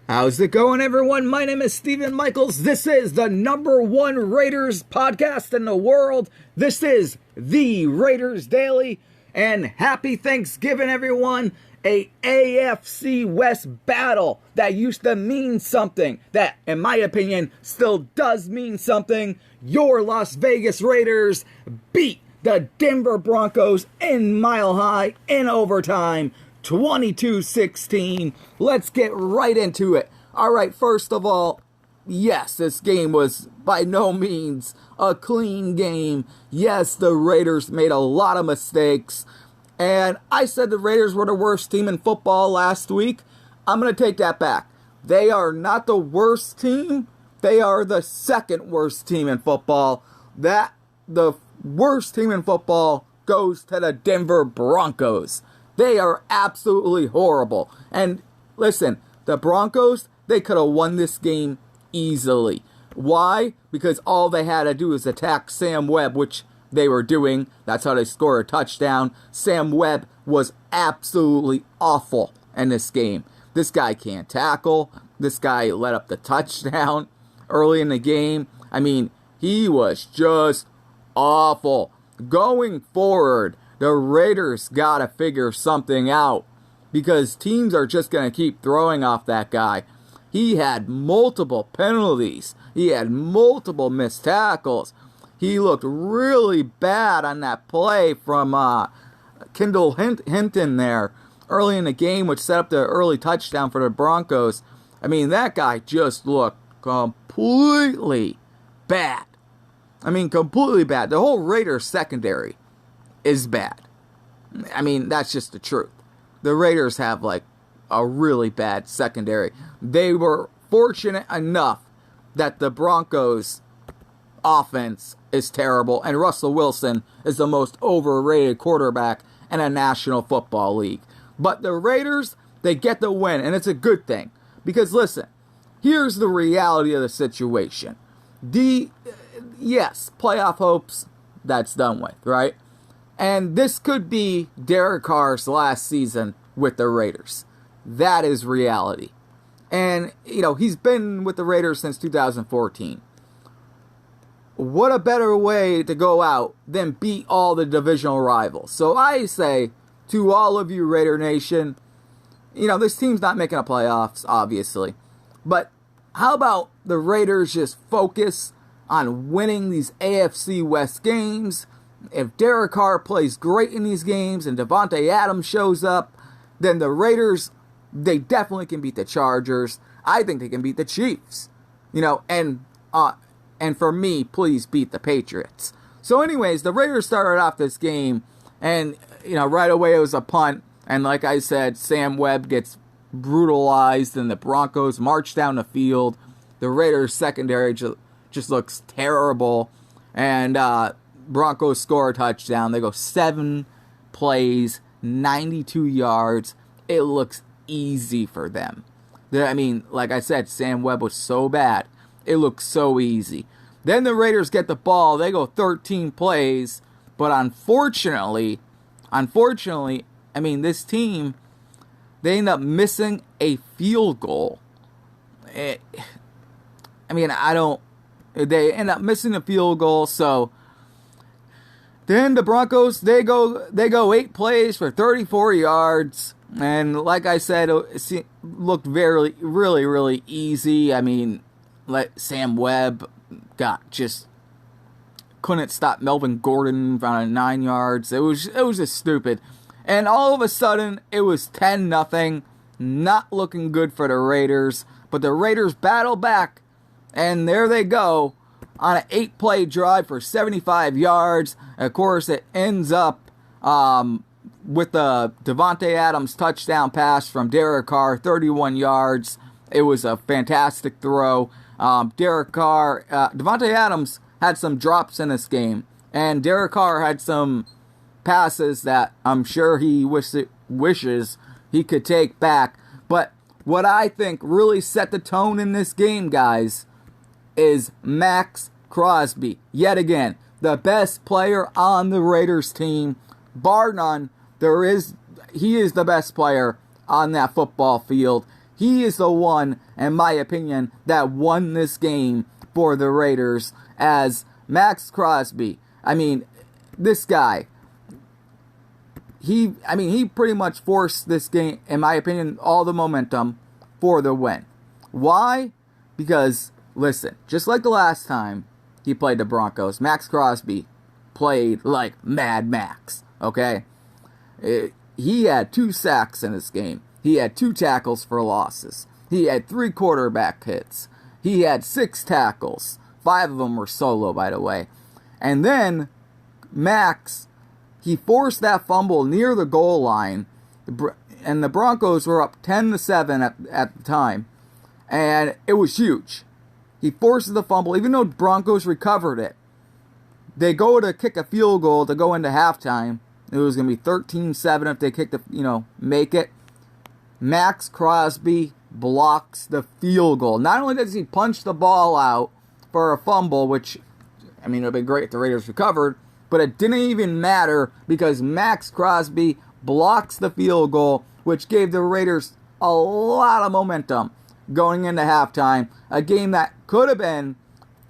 How's it going, everyone? My name is Steven Michaels. This is the #1 Raiders podcast in the world. This is the Raiders Daily. And happy Thanksgiving, everyone. A AFC West battle that used to mean something, that, in my opinion, still does mean something. Your Las Vegas Raiders beat the Denver Broncos in Mile High in overtime. 22-16. Let's get right into it. All right, first of all, yes, this game was by no means a clean game. Yes, the Raiders made a lot of mistakes. And I said the Raiders were the worst team in football last week. I'm going to take that back. They are not the worst team. They are the second worst team in football. The worst team in football goes to the Denver Broncos. They are absolutely horrible. And listen, the Broncos, they could have won this game easily. Why? Because all they had to do was attack Sam Webb, which they were doing. That's how they scored a touchdown. Sam Webb was absolutely awful in this game. This guy can't tackle. This guy let up the touchdown early in the game. I mean, he was just awful. Going forward, the Raiders got to figure something out because teams are just going to keep throwing off that guy. He had multiple penalties. He had multiple missed tackles. He looked really bad on that play from Kendall Hinton there early in the game, which set up the early touchdown for the Broncos. I mean, that guy just looked completely bad. I mean, completely bad. The whole Raiders secondary is bad. I mean, that's just the truth. The Raiders have like a really bad secondary. They were fortunate enough that the Broncos offense is terrible and Russell Wilson is the most overrated quarterback in a National Football League. But the Raiders, they get the win, and it's a good thing. Because listen, here's the reality of the situation. Yes, playoff hopes, that's done with, right? And this could be Derek Carr's last season with the Raiders. That is reality. And, he's been with the Raiders since 2014. What a better way to go out than beat all the divisional rivals. So I say to all of you Raider Nation, this team's not making the playoffs, obviously. But how about the Raiders just focus on winning these AFC West games? If Derek Carr plays great in these games and Davante Adams shows up, then the Raiders, they definitely can beat the Chargers. I think they can beat the Chiefs. And for me, please beat the Patriots. So anyways, the Raiders started off this game, and, right away it was a punt. And like I said, Sam Webb gets brutalized, and the Broncos march down the field. The Raiders secondary just looks terrible. And Broncos score a touchdown. They go 7 plays, 92 yards. It looks easy for them. I mean, like I said, Sam Webb was so bad. It looks so easy. Then the Raiders get the ball. They go 13 plays. But unfortunately, I mean, this team, they end up missing a field goal. They end up missing a field goal. So then the Broncos, they go 8 plays for 34 yards. And like I said, it looked really, really, really easy. I mean, Sam Webb couldn't stop Melvin Gordon from 9 yards. It was just stupid. And all of a sudden, it was 10-0. Not looking good for the Raiders. But the Raiders battle back. And there they go on an 8-play drive for 75 yards. Of course, it ends up with the Davante Adams touchdown pass from Derek Carr, 31 yards. It was a fantastic throw. Davante Adams had some drops in this game, and Derek Carr had some passes that I'm sure he wishes he could take back. But what I think really set the tone in this game, guys, is Max Crosby. Yet again, the best player on the Raiders team, bar none. He is the best player on that football field. He is the one, in my opinion, that won this game for the Raiders as Max Crosby. I mean, this guy, he pretty much forced this game, in my opinion, all the momentum for the win. Why? Because, listen, just like the last time he played the Broncos, Max Crosby played like Mad Max, okay? He had 2 sacks in this game. He had 2 tackles for losses. He had 3 quarterback hits. He had 6 tackles. 5 of them were solo, by the way. And then Max, he forced that fumble near the goal line, and the Broncos were up 10-7 at the time, and it was huge. He forces the fumble, even though Broncos recovered it. They go to kick a field goal to go into halftime. It was going to be 13-7 if they kicked make it. Max Crosby blocks the field goal. Not only does he punch the ball out for a fumble, which, it would have been great if the Raiders recovered, but it didn't even matter because Max Crosby blocks the field goal, which gave the Raiders a lot of momentum going into halftime. A game that could have been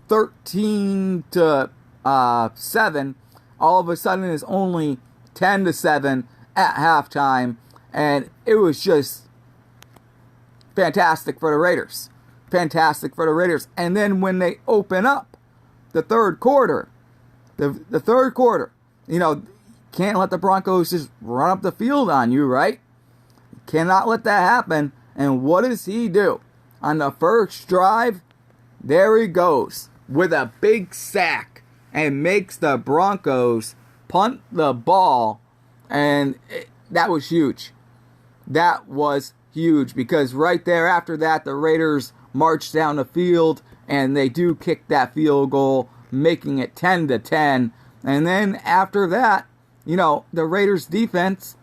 13-7, all of a sudden is only 10-7 at halftime, and it was just fantastic for the Raiders. Fantastic for the Raiders. And then when they open up the third quarter, the third quarter, can't let the Broncos just run up the field on you, right? Cannot let that happen. And what does he do? On the first drive, there he goes with a big sack and makes the Broncos punt the ball. And that was huge. That was huge because right there after that, the Raiders march down the field and they do kick that field goal, making it 10-10. And then after that, the Raiders defense,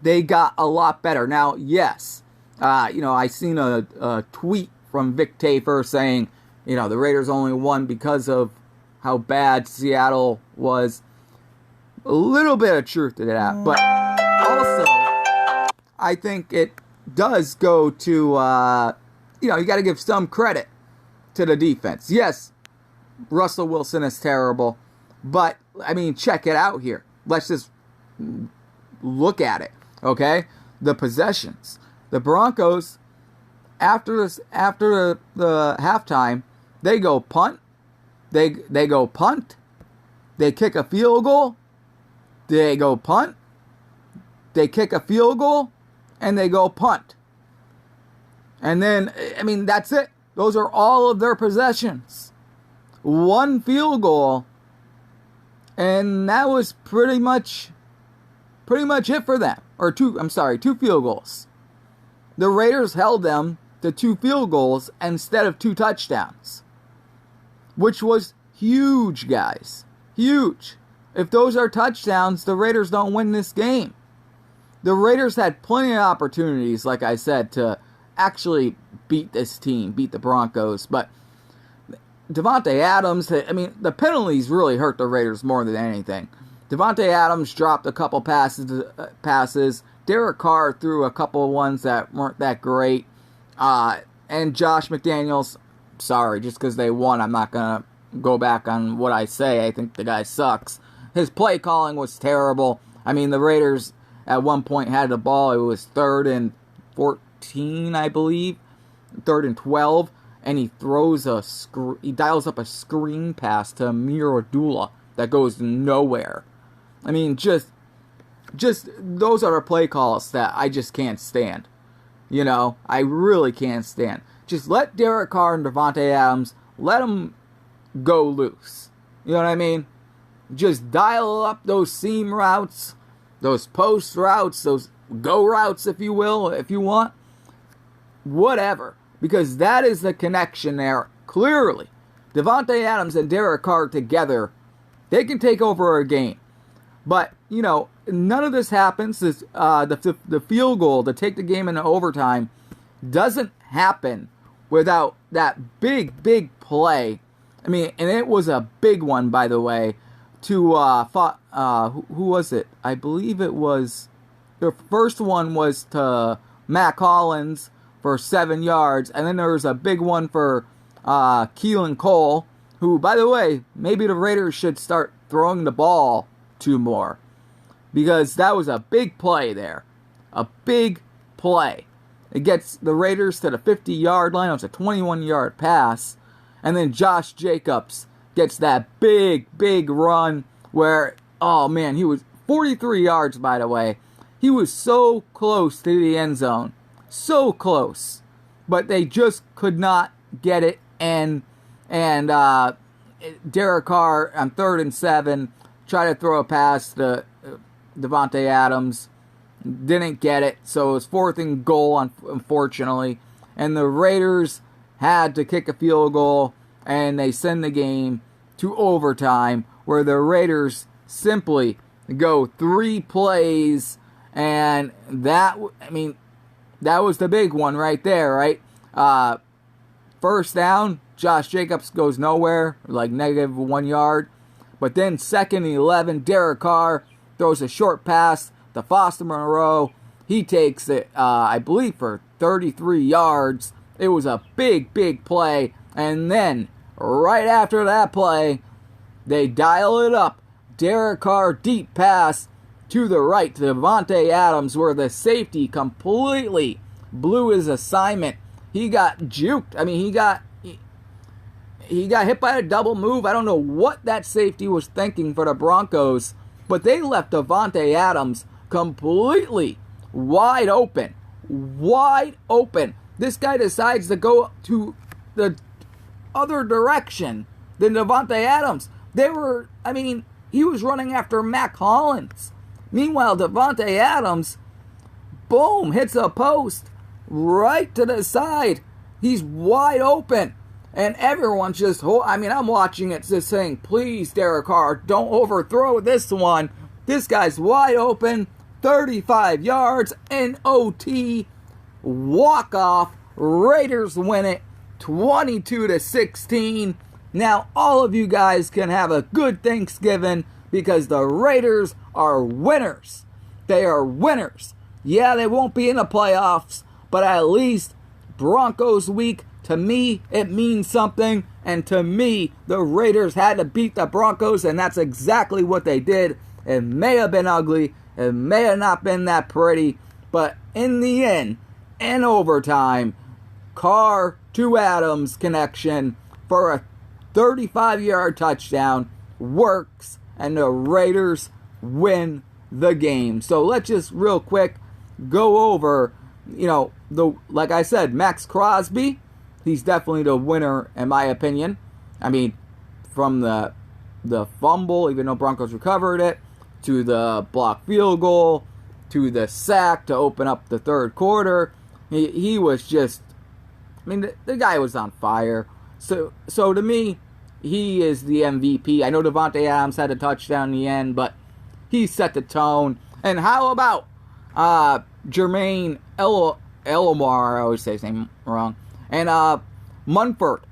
they got a lot better. Now, yes, I seen a tweet from Vic Tafer saying, the Raiders only won because of how bad Seattle was. A little bit of truth to that, but also I think it does go to, you got to give some credit to the defense. Yes, Russell Wilson is terrible, but, check it out here. Let's just look at it, okay? The possessions. The Broncos, after the halftime, they go punt, they go punt, they kick a field goal, they go punt, they kick a field goal, and they go punt. And then, that's it. Those are all of their possessions. 1 field goal, and that was pretty much it for them. Or 2 field goals. The Raiders held them to 2 field goals instead of 2 touchdowns. Which was huge, guys. Huge. If those are touchdowns, the Raiders don't win this game. The Raiders had plenty of opportunities, like I said, to actually beat this team, beat the Broncos. But Davante Adams, the penalties really hurt the Raiders more than anything. Davante Adams dropped a couple passes. Derek Carr threw a couple ones that weren't that great. And Josh McDaniels, sorry, just because they won, I'm not going to go back on what I say. I think the guy sucks. His play calling was terrible. the Raiders at one point had the ball. It was 3rd and 14, I believe. 3rd and 12. And he throws he dials up a screen pass to Amir Abdullah that goes nowhere. Just those are the play calls that I just can't stand. I really can't stand. Just let Derek Carr and Davante Adams, let them go loose. You know what I mean? Just dial up those seam routes, those post routes, those go routes, if you will, if you want. Whatever. Because that is the connection there, clearly. Davante Adams and Derek Carr together, they can take over a game. But, none of this happens. The field goal to take the game into overtime doesn't happen without that big play. And it was a big one, by the way, to, who was it? I believe it was, the first one was to Mac Hollins for 7 yards. And then there was a big one for Keelan Cole, who, by the way, maybe the Raiders should start throwing the ball to more, because that was a big play there. A big play. It gets the Raiders to the 50-yard line. It was a 21-yard pass. And then Josh Jacobs gets that big run where, oh man, he was 43 yards, by the way. He was so close to the end zone. So close. But they just could not get it. And Derek Carr on 3rd and 7 tried to throw a pass to Davante Adams. Didn't get it. So it was 4th and goal, unfortunately. And the Raiders had to kick a field goal, and they send the game to overtime, where the Raiders simply go 3 plays, and that was the big one right there, right? First down, Josh Jacobs goes nowhere, like -1 yard. But then 2nd and 11, Derek Carr throws a short pass to Foster Moreau. He takes it, I believe, for 33 yards. It was a big play. And then, right after that play, they dial it up. Derek Carr deep pass to the right to Davante Adams, where the safety completely blew his assignment. He got juked. I mean, he got hit by a double move. I don't know what that safety was thinking for the Broncos, but they left Davante Adams completely wide open. Wide open. This guy decides to go to the other direction than Davante Adams. He was running after Mac Hollins. Meanwhile, Davante Adams, boom, hits a post right to the side. He's wide open. And everyone's just, I'm watching it just saying, please, Derek Carr, don't overthrow this one. This guy's wide open, 35 yards, in OT, walk-off. Raiders win it, 22-16. Now, all of you guys can have a good Thanksgiving, because the Raiders are winners. They are winners. Yeah, they won't be in the playoffs, but at least Broncos week, to me, it means something. And to me, the Raiders had to beat the Broncos, and that's exactly what they did. It may have been ugly. It may have not been that pretty. But in the end, in overtime, Carr to Adams connection for a 35-yard touchdown works, and the Raiders win the game. So let's just real quick go over, like I said, Max Crosby. He's definitely the winner, in my opinion. I mean, from the fumble, even though Broncos recovered it, to the blocked field goal, to the sack to open up the third quarter, he was just, the guy was on fire. So to me, he is the MVP. I know Davante Adams had a touchdown in the end, but he set the tone. And how about Jermaine Elomar? I always say his name wrong. And Munford.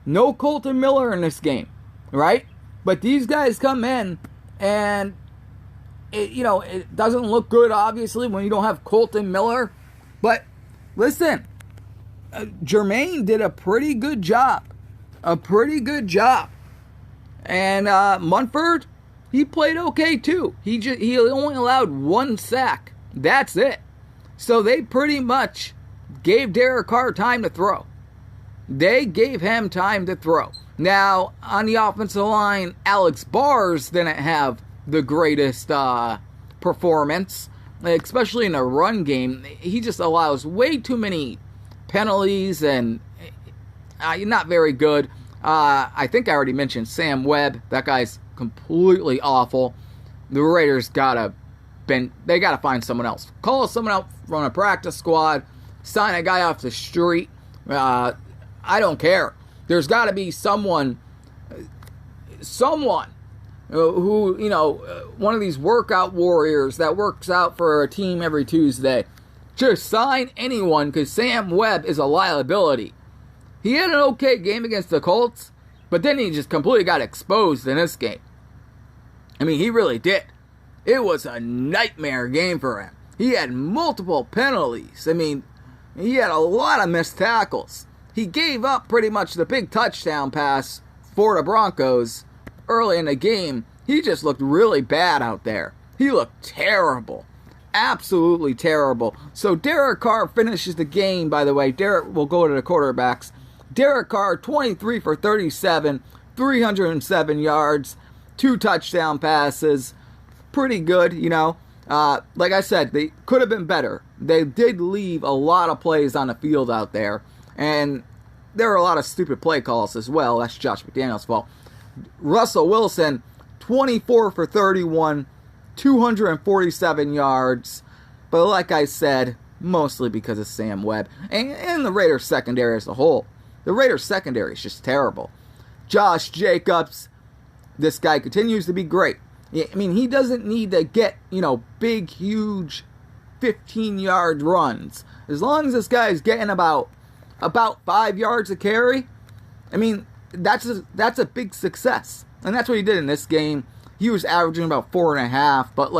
No Colton Miller in this game, right? But these guys come in, and it doesn't look good, obviously, when you don't have Colton Miller. But listen, Jermaine did a pretty good job. And Munford, he played okay too. He only allowed 1 sack. That's it. So they pretty much gave Derek Carr time to throw. They gave him time to throw. Now, on the offensive line, Alex Bars didn't have the greatest performance, especially in a run game. He just allows way too many penalties, and not very good. I think I already mentioned Sam Webb. That guy's completely awful. The Raiders gotta find someone else. Call someone out from a practice squad. Sign a guy off the street. I don't care. There's got to be someone who, one of these workout warriors that works out for a team every Tuesday. Just sign anyone, because Sam Webb is a liability. He had an okay game against the Colts, but then he just completely got exposed in this game. He really did. It was a nightmare game for him. He had multiple penalties. he had a lot of missed tackles. He gave up pretty much the big touchdown pass for the Broncos early in the game. He just looked really bad out there. He looked terrible. Absolutely terrible. So Derek Carr finishes the game, by the way. We'll go to the quarterbacks. Derek Carr, 23 for 37, 307 yards, 2 touchdown passes. Pretty good, you know. Like I said, they could have been better. They did leave a lot of plays on the field out there. And there were a lot of stupid play calls as well. That's Josh McDaniels' fault. Russell Wilson, 24 for 31, 247 yards. But like I said, mostly because of Sam Webb. And the Raiders secondary as a whole. The Raiders secondary is just terrible. Josh Jacobs, this guy continues to be great. I mean, he doesn't need to get, big, huge 15-yard runs. As long as this guy is getting about 5 yards a carry, I mean, that's a big success. And that's what he did in this game. He was averaging about 4.5, but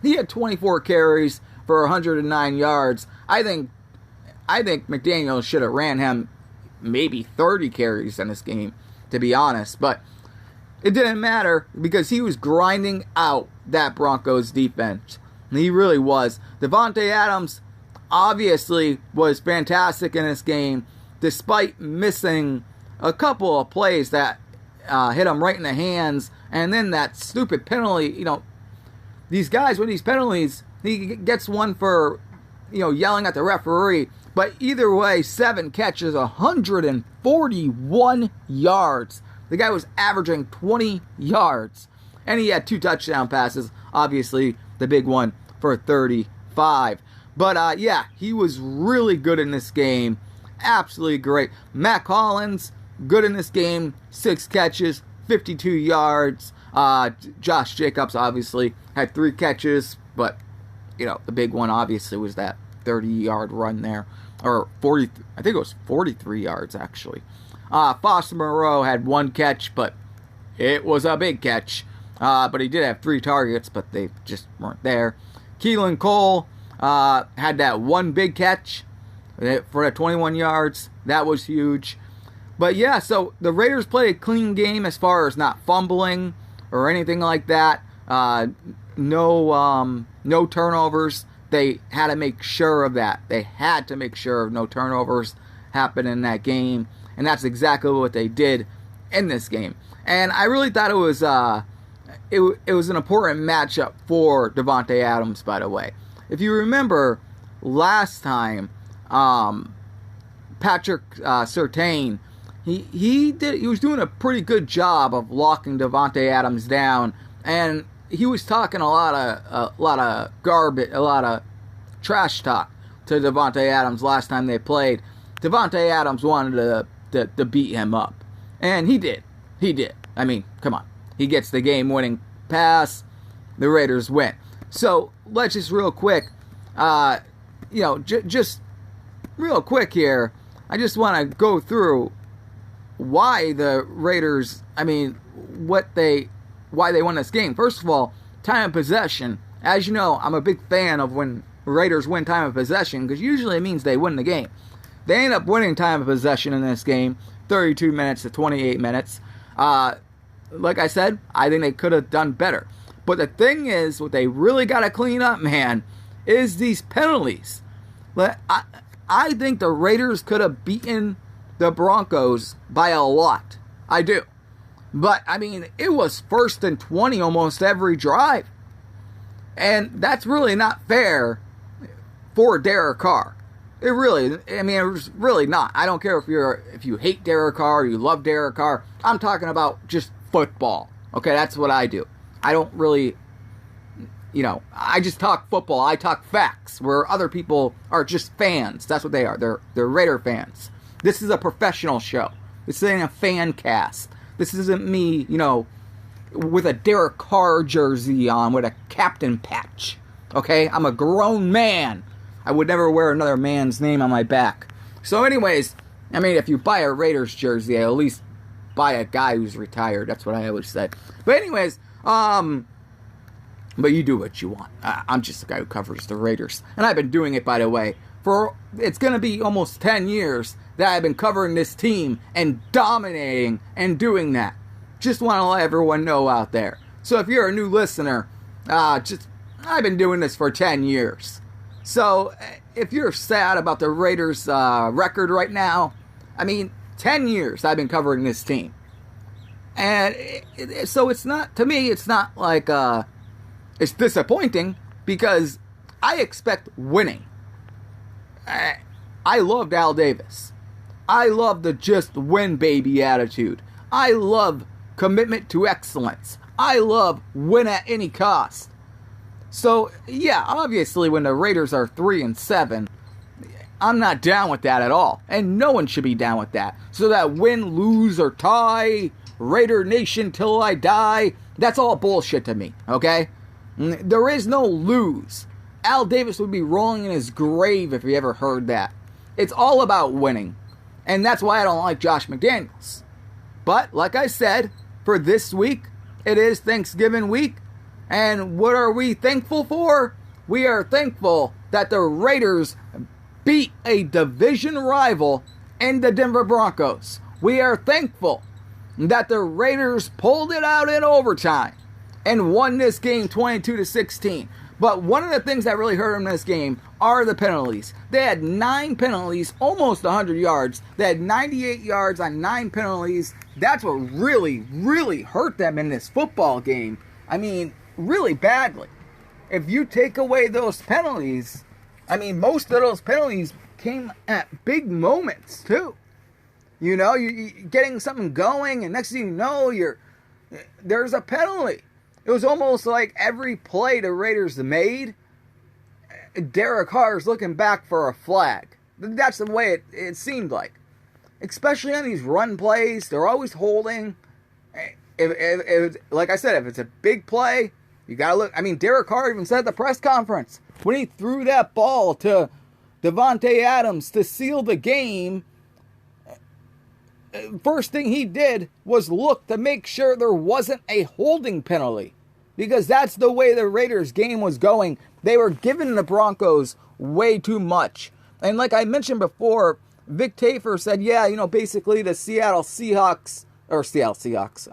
he had 24 carries for 109 yards. I think McDaniels should have ran him maybe 30 carries in this game, to be honest. But it didn't matter because he was grinding out that Broncos defense. He really was. Davante Adams obviously was fantastic in this game, despite missing a couple of plays that hit him right in the hands. And then that stupid penalty, these guys with these penalties, he gets one for, yelling at the referee. But either way, 7 catches, 141 yards. The guy was averaging 20 yards. And he had 2 touchdown passes. Obviously, the big one for 35. But, yeah, he was really good in this game. Absolutely great. Matt Collins, good in this game. 6 catches, 52 yards. Josh Jacobs, obviously, had 3 catches. But, the big one, obviously, was that 30-yard run there. Or 40, I think it was 43 yards, actually. Foster Moreau had 1 catch, but it was a big catch. But he did have 3 targets, but they just weren't there. Keelan Cole had that 1 big catch for the 21 yards. That was huge. But yeah, so the Raiders played a clean game as far as not fumbling or anything like that. No turnovers. They had to make sure of that. They had to make sure no turnovers happened in that game. And that's exactly what they did in this game. And I really thought it was an important matchup for Davante Adams, by the way. If you remember last time, Patrick Surtain, he was doing a pretty good job of locking Davante Adams down, and he was talking a lot of garbage, a lot of trash talk to Davante Adams last time they played. Davante Adams wanted to beat him up, and he did. I mean, come on. He gets the game-winning pass. The Raiders win. So let's just real quick, just real quick here. I just want to go through why the Raiders. Why they won this game. First of all, time of possession. As you know, I'm a big fan of when Raiders win time of possession because usually it means they win the game. They end up winning time of possession in this game, 32 minutes to 28 minutes. Like I said, I think they could have done better. But the thing is, what they really got to clean up, man, is these penalties. I think the Raiders could have beaten the Broncos by a lot. I do. But, it was 1st and 20 almost every drive. And that's really not fair for Derek Carr. It was really not. I don't care if you hate Derek Carr or you love Derek Carr. I'm talking about just football. Okay, that's what I do. I don't really, I just talk football. I talk facts, where other people are just fans. That's what they are. They're Raider fans. This is a professional show. This ain't a fan cast. This isn't me, with a Derek Carr jersey on with a captain patch. Okay? I'm a grown man. I would never wear another man's name on my back. So anyways, if you buy a Raiders jersey, at least buy a guy who's retired. That's what I always say. But anyways, but you do what you want. I'm just the guy who covers the Raiders. And I've been doing it, by the way, it's going to be almost 10 years that I've been covering this team and dominating and doing that. Just want to let everyone know out there. So if you're a new listener, I've been doing this for 10 years. So if you're sad about the Raiders' record right now, 10 years I've been covering this team. And so it's not, to me, it's not like it's disappointing because I expect winning. I loved Al Davis. I love the just win baby attitude. I love commitment to excellence. I love win at any cost. So yeah, obviously when the Raiders are 3-7, I'm not down with that at all. And no one should be down with that. So that win, lose, or tie, Raider Nation till I die, that's all bullshit to me, okay? There is no lose. Al Davis would be rolling in his grave if he ever heard that. It's all about winning. And that's why I don't like Josh McDaniels. But, like I said, for this week, it is Thanksgiving week. And what are we thankful for? We are thankful that the Raiders beat a division rival in the Denver Broncos. We are thankful that the Raiders pulled it out in overtime and won this game 22-16. But one of the things that really hurt them in this game are the penalties. They had 9 penalties, almost 100 yards. They had 98 yards on 9 penalties. That's what really, really hurt them in this football game. Really badly. If you take away those penalties, most of those penalties came at big moments, too. You know, you're getting something going, and next thing you know, there's a penalty. It was almost like every play the Raiders made, Derek Carr's looking back for a flag. That's the way it seemed like. Especially on these run plays, they're always holding. If like I said, if it's a big play, you got to look. Derek Carr even said at the press conference, when he threw that ball to Davante Adams to seal the game, first thing he did was look to make sure there wasn't a holding penalty. Because that's the way the Raiders game was going. They were giving the Broncos way too much. And like I mentioned before, Vic Tafur said, basically the Seattle Seahawks,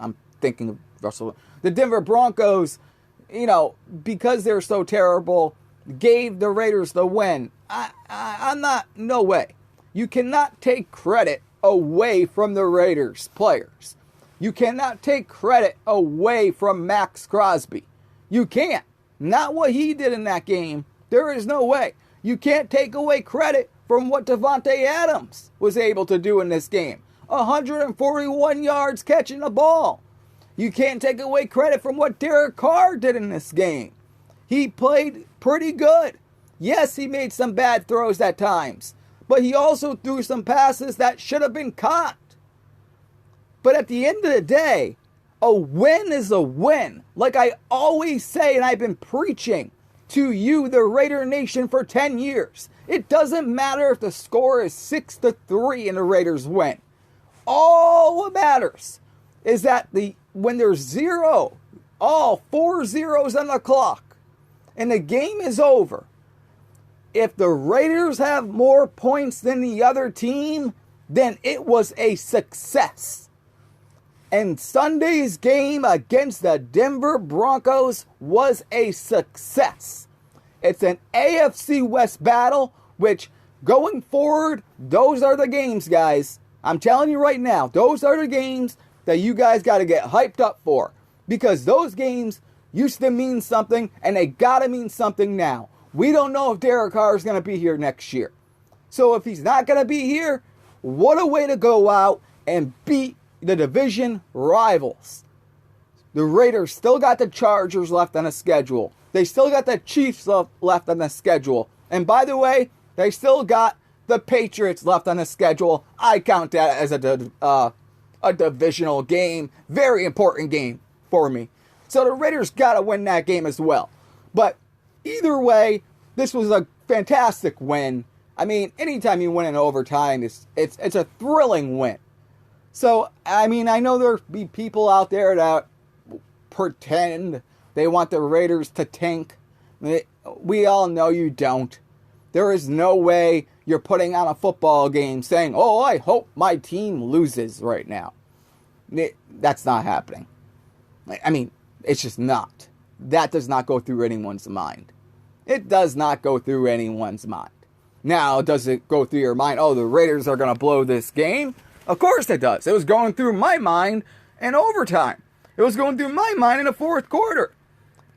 I'm thinking of Russell, the Denver Broncos, because they're so terrible, gave the Raiders the win. I'm not, no way. You cannot take credit away from the Raiders players. You cannot take credit away from Max Crosby. You can't. Not what he did in that game. There is no way. You can't take away credit from what Davante Adams was able to do in this game. 141 yards catching the ball. You can't take away credit from what Derek Carr did in this game. He played pretty good. Yes, he made some bad throws at times, but he also threw some passes that should have been caught. But at the end of the day, a win is a win. Like I always say, and I've been preaching to you, the Raider Nation, for 10 years. It doesn't matter if the score is 6-3 and the Raiders win. All that matters is that when there's all 4 zeros on the clock, and the game is over, if the Raiders have more points than the other team, then it was a success. And Sunday's game against the Denver Broncos was a success. It's an AFC West battle, which going forward, those are the games, guys. I'm telling you right now, those are the games that you guys got to get hyped up for. Because those games used to mean something, and they got to mean something now. We don't know if Derek Carr is going to be here next year. So if he's not going to be here, what a way to go out and beat the division rivals. The Raiders still got the Chargers left on the schedule. They still got the Chiefs left on the schedule. And by the way, they still got the Patriots left on the schedule. I count that as a divisional game. Very important game for me. So the Raiders got to win that game as well. But either way, this was a fantastic win. Anytime you win in overtime, it's a thrilling win. So, I know there'll be people out there that pretend they want the Raiders to tank. We all know you don't. There is no way you're putting on a football game saying, oh, I hope my team loses right now. That's not happening. I mean, it's just not. That does not go through anyone's mind. It does not go through anyone's mind. Now, does it go through your mind, oh, the Raiders are going to blow this game? Of course it does. It was going through my mind in overtime. It was going through my mind in the fourth quarter.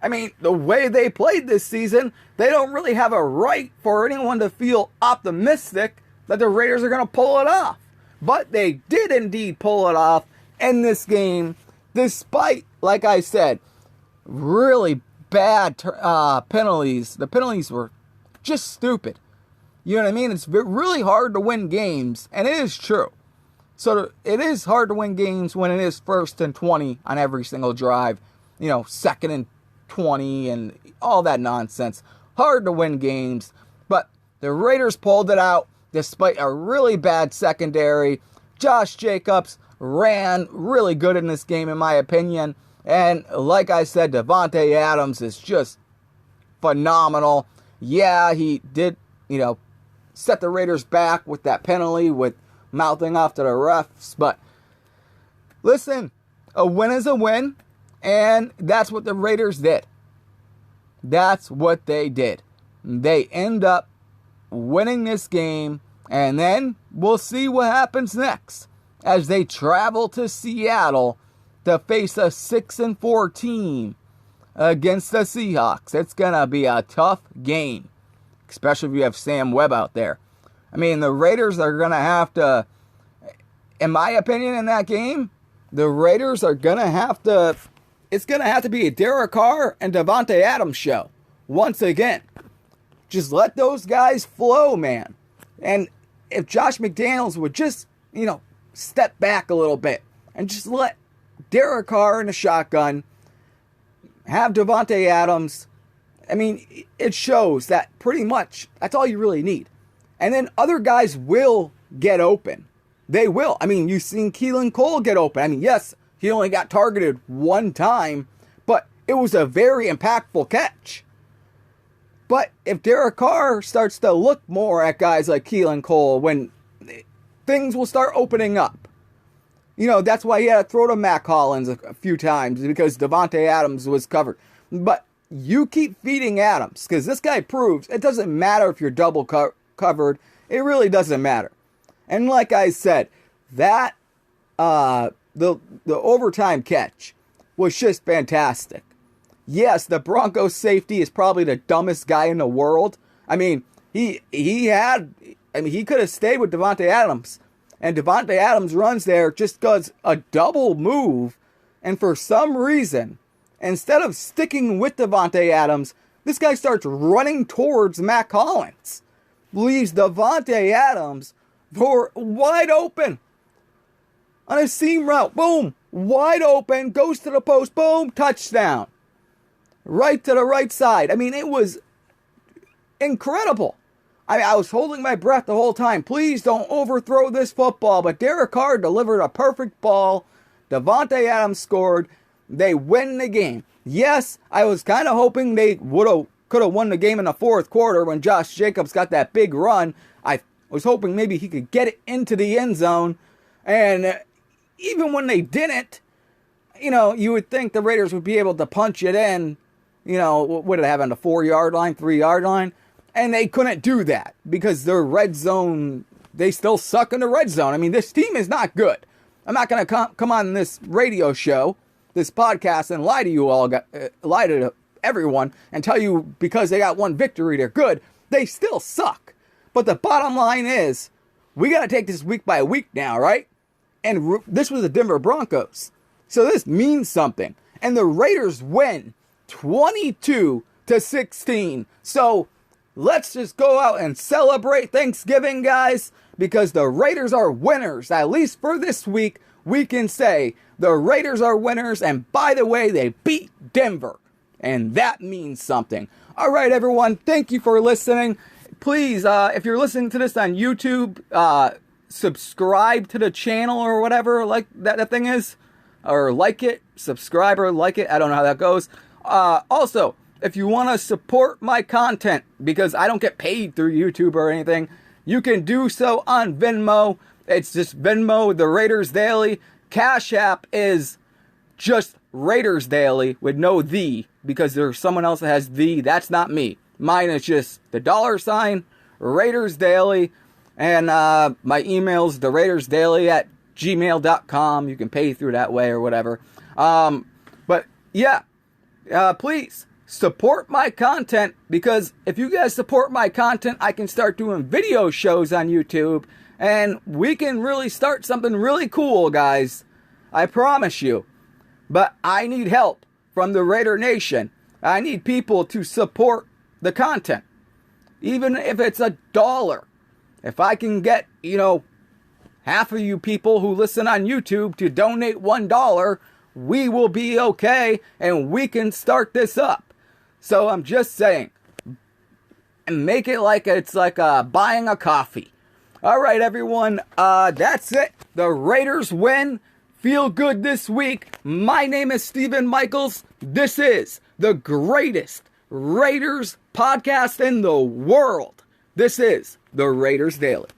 I mean, the way they played this season, they don't really have a right for anyone to feel optimistic that the Raiders are going to pull it off. But they did indeed pull it off in this game, despite, like I said, really bad penalties. The penalties were just stupid. You know what I mean? It's really hard to win games, and it is true. So it is hard to win games when it is 1st and 20 on every single drive. You know, 2nd and 20 and all that nonsense. Hard to win games, but the Raiders pulled it out despite a really bad secondary. Josh Jacobs ran really good in this game, in my opinion. And like I said, Davante Adams is just phenomenal. Yeah, he did, set the Raiders back with that penalty, with mouthing off to the refs. But listen, a win is a win. And that's what the Raiders did. That's what they did. They end up winning this game. And then we'll see what happens next as they travel to Seattle to face a 6-4 team against the Seahawks. It's going to be a tough game, especially if you have Sam Webb out there. I mean, the Raiders are going to have to, in my opinion, in that game, the Raiders are going to have to, it's going to have to be a Derek Carr and Davante Adams show once again. Just let those guys flow, man. And if Josh McDaniels would just, step back a little bit and just let Derek Carr in a shotgun, have Davante Adams. I mean, it shows that pretty much that's all you really need. And then other guys will get open. They will. I mean, you've seen Keelan Cole get open. I mean, yes, he only got targeted one time, but it was a very impactful catch. But if Derek Carr starts to look more at guys like Keelan Cole, when things will start opening up. That's why he had to throw to Mac Hollins a few times, because Davante Adams was covered. But you keep feeding Adams, because this guy proves it doesn't matter if you're double covered. It really doesn't matter. And like I said, that the overtime catch was just fantastic. Yes, the Broncos safety is probably the dumbest guy in the world. I mean, he could have stayed with Davante Adams. And Davante Adams runs there, just does a double move. And for some reason, instead of sticking with Davante Adams, this guy starts running towards Mac Hollins. Leaves Davante Adams for wide open. On a seam route, boom, wide open, goes to the post, boom, touchdown. Right to the right side. I mean, it was incredible. I was holding my breath the whole time. Please don't overthrow this football. But Derek Carr delivered a perfect ball. Davante Adams scored. They win the game. Yes, I was kind of hoping they could have won the game in the fourth quarter when Josh Jacobs got that big run. I was hoping maybe he could get it into the end zone. And even when they didn't, you would think the Raiders would be able to punch it in. What did they have on the 4-yard line, 3-yard line? And they couldn't do that because their red zone, they still suck in the red zone. I mean, this team is not good. I'm not going to come on this radio show, this podcast, and lie to you all, lie to everyone, and tell you because they got one victory, they're good. They still suck. But the bottom line is, we got to take this week by week now, right? And this was the Denver Broncos. So this means something. And the Raiders win 22-16. So let's just go out and celebrate Thanksgiving, guys, because the Raiders are winners. At least for this week, we can say the Raiders are winners. And by the way, they beat Denver. And that means something. All right, everyone. Thank you for listening. Please, if you're listening to this on YouTube, subscribe to the channel or whatever like that thing is. Or like it. Subscribe or like it. I don't know how that goes. Also, if you want to support my content, because I don't get paid through YouTube or anything, you can do so on Venmo. It's just Venmo, the Raiders Daily. Cash App is just Raiders Daily with no the, because there's someone else that has the. That's not me. Mine is just the $ Raiders Daily. And my email's theraidersdaily@gmail.com. You can pay through that way or whatever. But yeah, please support my content, because if you guys support my content, I can start doing video shows on YouTube, and we can really start something really cool, guys. I promise you. But I need help from the Raider Nation. I need people to support the content, even if it's $1. If I can get, half of you people who listen on YouTube to donate $1, we will be okay, and we can start this up. So I'm just saying, and make it like it's like buying a coffee. All right, everyone, that's it. The Raiders win. Feel good this week. My name is Stephen Michaels. This is the greatest Raiders podcast in the world. This is the Raiders Daily.